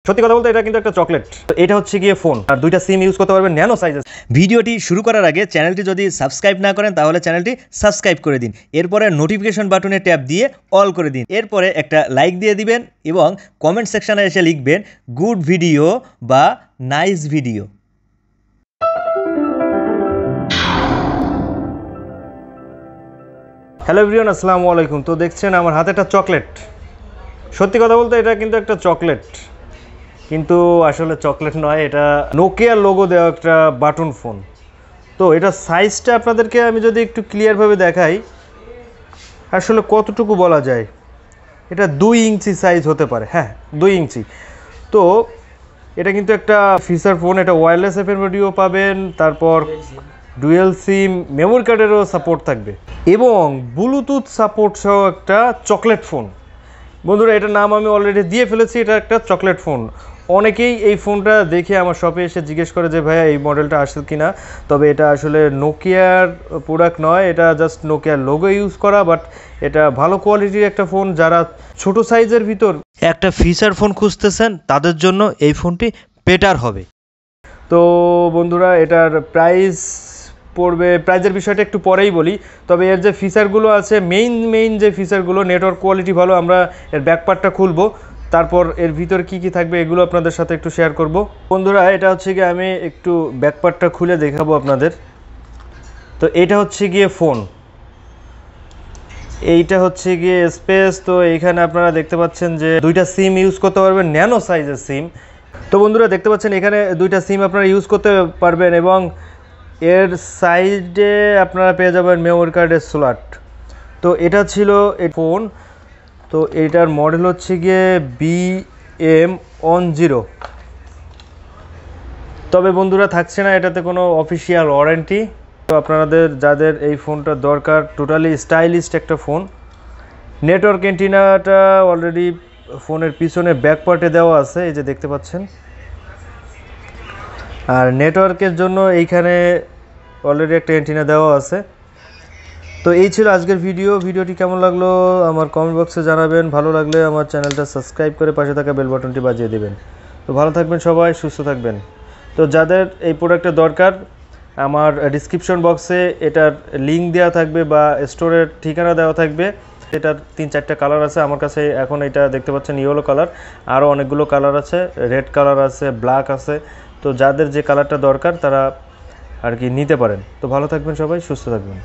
সত্যি কথা বলতে এটা কিন্তু একটা চকলেট। এটা হচ্ছে গিয়ে ফোন, আর দুইটা সিম ইউজ করতে পারবেন ন্যানো সাইজের। ভিডিওটি শুরু করার আগে চ্যানেলটি যদি সাবস্ক্রাইব না করেন তাহলে চ্যানেলটি সাবস্ক্রাইব করে দিন। এরপরে নোটিফিকেশন বাটনে ট্যাপ দিয়ে অল করে দিন। এরপরে একটা লাইক দিয়ে দিবেন এবং কমেন্ট সেকশনে এসে লিখবেন গুড ভিডিও বা নাইস ভিডিও। হ্যালো এভরিওয়ান, আসসালামু আলাইকুম। তো দেখছেন আমার হাতে একটা চকলেট। সত্যি কথা বলতে এটা কিন্তু একটা চকলেট, কিন্তু আসলে চকলেট নয়, এটা নোকিয়ার লোগো দেওয়া একটা বাটন ফোন। তো এটা সাইজটা আপনাদেরকে আমি যদি একটু ক্লিয়ারভাবে দেখাই, আসলে কতটুকু বলা যায়, এটা 2 ইঞ্চি সাইজ হতে পারে। হ্যাঁ, 2 ইঞ্চি। তো এটা কিন্তু একটা ফিচার ফোন, এটা ওয়্যারলেস এফএম রেডিও পাবেন, তারপর ডুয়েল সিম মেমোরি কার্ডেরও সাপোর্ট থাকবে এবং ব্লুটুথ সাপোর্ট সহ একটা চকলেট ফোন। বন্ধুরা, এটার নাম আমি অলরেডি দিয়ে ফেলেছি, এটা একটা চকলেট ফোন। অনেকেই এই ফোনটা দেখে আমার শপে এসে জিজ্ঞেস করে যে ভাইয়া এই মডেলটা আসে কি না। তবে এটা আসলে নোকিয়ার প্রোডাক্ট নয়, এটা জাস্ট নোকিয়ার লোগো ইউজ করা, বাট এটা ভালো কোয়ালিটির একটা ফোন। যারা ছোট সাইজের ভিতর একটা ফিচার ফোন খুঁজতেছেন তাদের জন্য এই ফোনটি বেটার হবে। তো বন্ধুরা, এটার প্রাইস পড়বে, প্রাইজের বিষয়টা একটু পরেই বলি। তবে এর যে ফিচারগুলো আছে, মেইন যে ফিচারগুলো, নেটওয়ার্ক কোয়ালিটি ভালো। আমরা এর ব্যাকপার্টটা খুলবো, তারপর এর ভিতর কি কি থাকবে এগুলো আপনাদের সাথে একটু শেয়ার করব। বন্ধুরা, এটা হচ্ছে গিয়ে, আমি একটু ব্যাকপার্টটা খুলে দেখাবো আপনাদের। তো এটা হচ্ছে গিয়ে ফোন, এইটা হচ্ছে গিয়ে স্পেস। তো এইখানে আপনারা দেখতে পাচ্ছেন যে দুইটা সিম ইউজ করতে পারবেন, ন্যানো সাইজের সিম। তো বন্ধুরা, দেখতে পাচ্ছেন এখানে দুইটা সিম আপনারা ইউজ করতে পারবেন এবং এর সাইডে আপনারা পেয়ে যাবেন মেমোরি কার্ডের স্লট। তো এটা ছিল এই ফোন। তো এটার মডেল হচ্ছে গিয়ে BM10। তবে বন্ধুরা, থাকছে না এটাতে কোনো অফিসিয়াল ওয়ারেন্টি। তো আপনাদের যাদের এই ফোনটা দরকার, টোটালি স্টাইলিস্ট একটা ফোন। নেটওয়ার্ক অ্যান্টিনাটা অলরেডি ফোনের পিছনে ব্যাক পার্টে দেওয়া আছে, এই যে দেখতে পাচ্ছেন। আর নেটওয়ার্কের জন্য এইখানে অলরেডি একটা অ্যান্টিনা দেওয়া আছে। তো এই ছিল আজকের ভিডিওটি কেমন লাগলো আমার কমেন্ট বক্সে জানাবেন। ভালো লাগলে আমার চ্যানেলটা সাবস্ক্রাইব করে পাশে থাকা বেল বাটনটি বাজিয়ে দেবেন। তো ভালো থাকবেন সবাই, সুস্থ থাকবেন। তো যাদের এই প্রোডাক্টের দরকার, আমার ডিসক্রিপশন বক্সে এটার লিঙ্ক দেওয়া থাকবে বা স্টোরের ঠিকানা দেওয়া থাকবে। এটার 3-4টা কালার আছে আমার কাছে। এখন এটা দেখতে পাচ্ছেন ইয়েলো কালার, আরও অনেকগুলো কালার আছে, রেড কালার আছে, ব্ল্যাক আছে। তো যাদের যে কালারটা দরকার তারা আর কি নিতে পারেন। তো ভালো থাকবেন সবাই, সুস্থ থাকবেন।